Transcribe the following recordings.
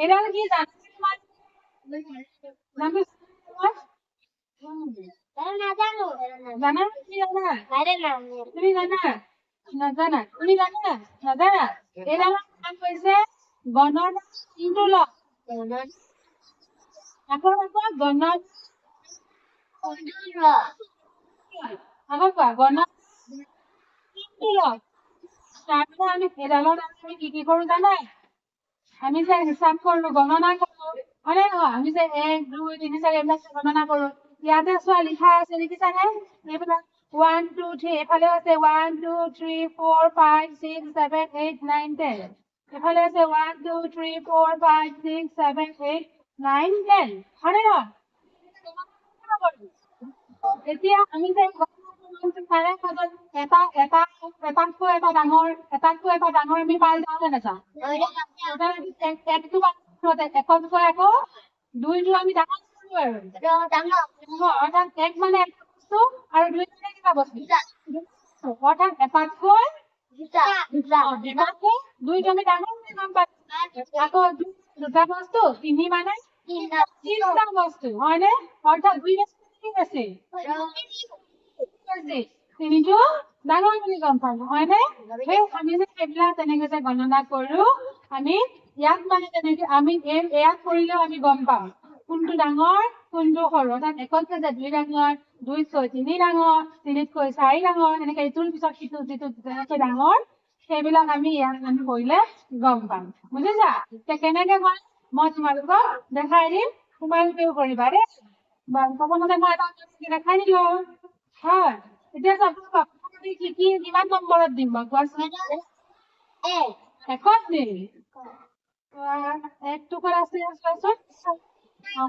এডাল কি জানা নাম জানা তুমি জানা তুমি জানা নাজানা তুমি জানা নাজানা এডালৰ নাম হৈছে গণনা ইন্দুলক আকৌ গণনা আকৌ কোৱা গণনা ইন্দুলক তাৰপিছত আমি এডালৰ আমি কি কৰো জানা আমি যে হিচাপ কৰো গণনা কৰো হয়নে নহয় আমি যে 1 2 3 4 এইবিলাক গণনা কৰো ইয়াতে চোৱা লিখা আছে দেখিছানে এইবিলাক 1 2 3 এফালে আছে 1 2 3 4 5 6 7 8 9 10 এফালে আছে 1 2 3 4 5 6 7 8 9 10 হয়নে নহয় এতিয়া আমি যে তাৰে মাজত এটাতকৈ এটা ডাঙৰ আমি পাই যাওঁ নে নাযাওঁ একতকৈ আকৌ দুইটো আমি ডাঙৰ আৰু অৰ্থাৎ এক মানে এটা বস্তু আৰু দুই মানে কিটা বস্তু অৰ্থাৎ এটাতকৈ দুইটো আমি ডাঙৰ বুলি গম পাইছো আকৌ দুটা বস্তু তিনি মানে তিনিটা বস্তু হয়নে অৰ্থাৎ দুই কি আছে তিনিটো ডাঙৰ বুলি গম পালো হয়নে আমি যে সেইবিলাক তেনেকে যে গণনা কৰো আমি ইয়াত মানে তেনেকে আমি ইয়াত কৰিলেও আমি গম পাওঁ কোনটো ডাঙৰ কোনটো সৰু অৰ্থাৎ একতকৈ যে দুই ডাঙৰ দুইতকৈ তিনি ডাঙৰ তিনিতকৈ চাৰি ডাঙৰ এনেকে ইটোৰ পিছত সিটো যিটো যেনেকৈ ডাঙৰ সেইবিলাক আমি ইয়াত আমি কৰিলে গম পাম বুজিছা কেনেকে কয় মই তোমালোকক দেখাই দিম তোমালোকেও কৰিবা দেই প্ৰথমতে মই এটা দেখাই দিলো হয় এতিয়া কি কিমান নম্বৰত দিম বাৰু কোৱাচোন একত দিম এক টুকুৰা আছে চোৱাচোন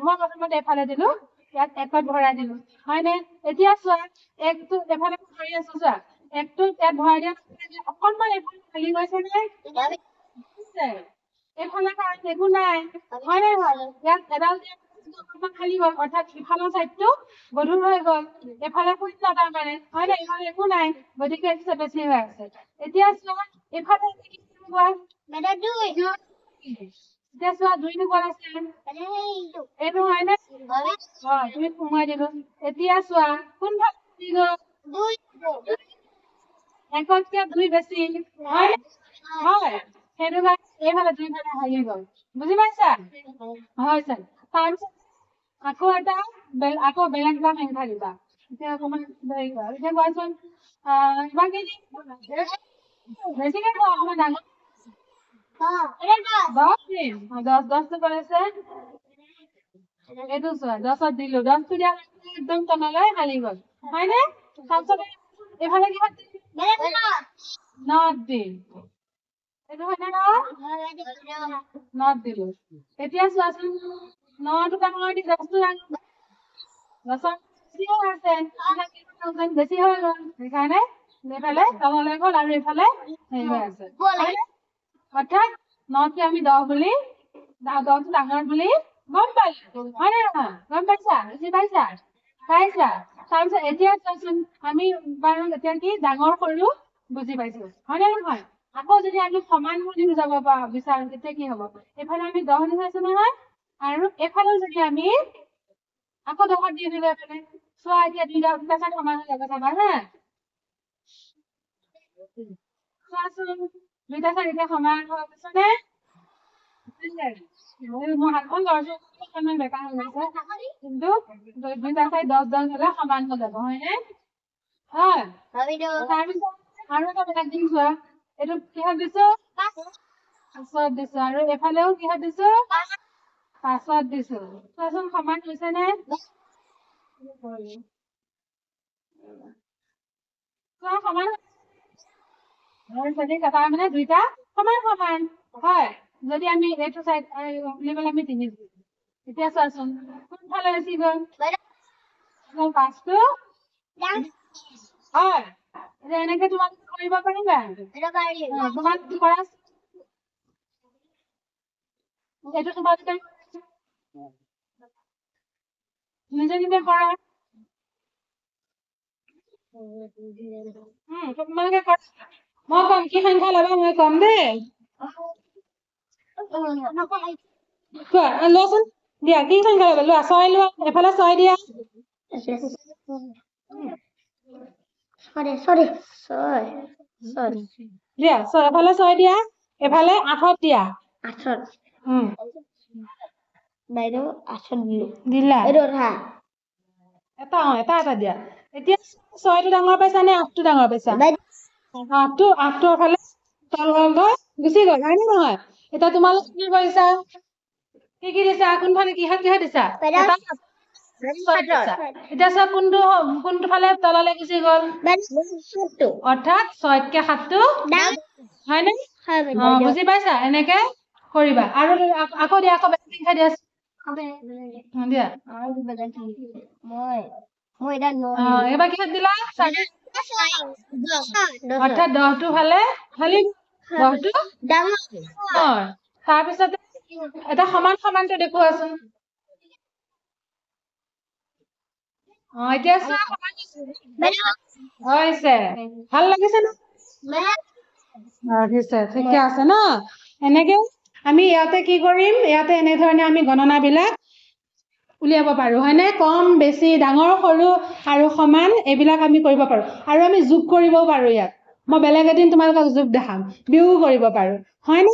মই প্ৰথমতে এফালে দিলো ইয়াত একত ভৰাই দিলো হয়নে এতিয়া চোৱা একটো এফালে ভৰাই আছো চোৱা একটো ইয়াত ভৰাই দিয়া অকণমান এইফালে খালী গৈছে নে এইফালে কাৰণ একো নাই হয়নে নহয় ইয়াত এডাল অকণমান খালী গ'ল অৰ্থাৎ ইফালৰ চাইডটো গধুৰ হৈ গ'ল এফালে শূন্য তাৰমানে হয়নে ইফালে একো নাই গতিকে এইটো বেছি হৈ আছে এতিয়া চোৱা এইফালে কি কোৱা এতিয়া চোৱা দুই নম্বৰ আছে এইটো হয়নে তুমি সোমাই দিলো এতিয়া চোৱা কোনফালে গ'ল একতকে দুই বেছি হয় সেইটো কাৰণে এইফালে দুইফালে হাৰি গ'ল বুজি পাইছা হয় ছাৰ তাৰপিছত আকৌ বেলেগ এটা সংখ্যা দিবা এতিয়া অকণমান হেৰি কৰা এতিয়া কোৱাচোন বাকী বেছিকে কোৱা অকণমান ডাঙৰ 10 কৰিছে এইটো চোৱা 10ত দিলো 10টো দিয়া একদম তললৈ হালি গ'ল হয়নে তাৰপিছত এইফালে কিহত নট দিম এইটো হয়নে নট দিলো এতিয়া চোৱাচোন 9টো ডাঙৰ দি 10টো ডাঙৰ 10ৰ বেছি হৈ গ'ল সেইকাৰণে এইফালে তললৈ গ'ল আৰু এইফালে হেৰি হৈ আছে অৰ্থাৎ 9কে আমি 10 বুলি 10টো ডাঙৰ বুলি গম পাইছো হয়নে নহয় গম পাইছা বুজি পাইছা তাৰপিছত এতিয়া চোৱাচোন আমি বাৰু এতিয়া কি ডাঙৰ সৰু বুজি পাইছো হয়নে নহয় আকৌ যদি আমি সমান বুলি বুজাব বিচাৰো তেতিয়া কি হব এইফালে আমি 10 লিখাইছো নহয় আৰু এইফালেও যদি আমি আকৌ 10ত দি দিলো এইফালে চোৱা এতিয়া দুইটা চাইড সমান হৈ যাব চাবা হা চোৱাচোন দুইটা চাইড এতিয়া সমান হৈ গৈছে নে মই হাতখন লৰছো অকণমান বেকা হৈ গৈছে কিন্তু দুইটা চাইড 10 হলে সমান হৈ যাব হয়নে হয় তাৰপিছত আৰু এটা বেলেগ দিম চোৱা এইটো কিহত দিছো 5ত দিছো আৰু এইফালেও কিহত দিছো 5ত দিছো চোৱাচোন সমান হৈছে নে চোৱা সমান যদি কটা মানে দুইটা সমান হয় যদি আমি এইটো চাইড উলিয়াবলৈ আমি 3 দিম এতিয়া চোৱাচোন কোনফালে বেছি গ'ল 5টো হয় এতিয়া এনেকে তোমালোকে কৰিব পাৰিবা তোমালোকে কৰা এইটো তোমালোকে নিজে নিজে কৰা তোমালোকে কৰা মই কম কি সংখ্যা ল'বা মই কম দেই কোৱা লোৱাচোন দিয়া কি সংখ্যা ল'বা লোৱা 6 লোৱা এফালে 6 দিয়া দিয়া এফালে 6 দিয়া এফালে 8 দিয়া 8 বাইদেউ 8 দিলা এইটো ধা এটা দিয়া এতিয়া 6টো ডাঙৰ পাইছা নে 8টো ডাঙৰ পাইছা 8টোৰ ফালে তল গৈ গুচি গ'ল হয় নে নহয় এটা তোমালোক কি কৰিছা কি দিছা কোনফালে কিহত দিছা এটা এতিয়া চোৱা কোনটো ফালে তললে গুচি গ'ল অৰ্থাৎ 6তকে 7টো হয় নে বুজি পাইছা এনেকে কৰিবা আৰু আকৌ দিয়া আকৌ বেলেগ সংখ্যা দিয়া দিয়া মই এটা এবাৰ কিহত দিলা অৰ্থাৎ 10টো ফালে খালি 10টো তাৰপিছতে এটা সমানটো দেখুৱাচোন এতিয়া চোৱা হৈছে ভাল লাগিছে ন ঠিকে আছে ন এনেকে আমি ইয়াতে কি কৰিম ইয়াতে এনেধৰণে আমি গণনাবিলাক উলিয়াব পাৰো হয়নে কম বেছি ডাঙৰ সৰু আৰু সমান এইবিলাক আমি কৰিব পাৰো আৰু আমি যোগ কৰিবও পাৰো ইয়াত মই বেলেগ এদিন তোমালোকক যোগ দেখাম বিয়োগ কৰিব পাৰো হয়নে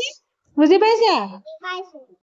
বুজি পাইছা